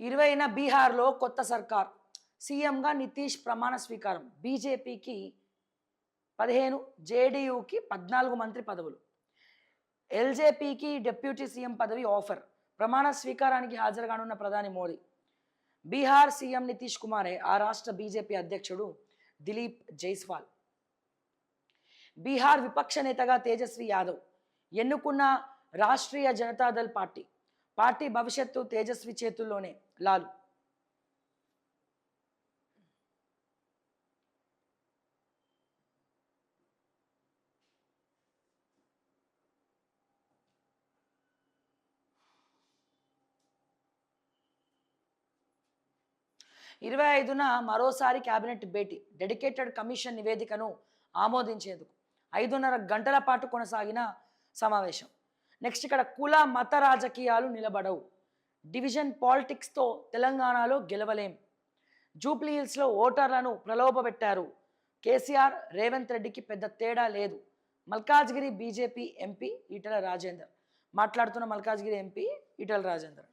20న బీహార్లో కొత్త సర్కార్, సీఎంగా నితీష్ ప్రమాణ స్వీకారం. బీజేపీకి 15, జేడీయూకి 14 మంత్రి పదవులు. ఎల్జేపీకి డిప్యూటీ సీఎం పదవి ఆఫర్. ప్రమాణ స్వీకారానికి హాజరుగానున్న ప్రధాని మోదీ. బీహార్ సీఎం నితీష్ కుమారే ఆ రాష్ట్ర బీజేపీ అధ్యక్షుడు దిలీప్ జైస్వాల్. బీహార్ విపక్ష నేతగా తేజస్వి యాదవ్ ఎన్నుకున్న రాష్ట్రీయ జనతాదళ్ పార్టీ భవిష్యత్తు తేజస్వి చేతుల్లోనే. లాలు. ఇరవై 25న మరోసారి కేబినెట్ భేటీ. డెడికేటెడ్ కమిషన్ నివేదికను ఆమోదించేందుకు 5:30 గంటల పాటు కొనసాగిన సమావేశం. నెక్స్ట్ ఇక్కడ కుల మత రాజకీయాలు నిలబడవు. డివిజన్ పాలిటిక్స్తో తెలంగాణలో గెలవలేం. జూబ్లీ హిల్స్లో ఓటర్లను ప్రలోభపెట్టారు. కేసీఆర్ రేవంత్ రెడ్డికి పెద్ద తేడా లేదు. మల్కాజ్గిరి బీజేపీ ఎంపీ ఈటెల రాజేందర్ మాట్లాడుతున్న మల్కాజ్గిరి ఎంపీ ఈటెల రాజేందర్.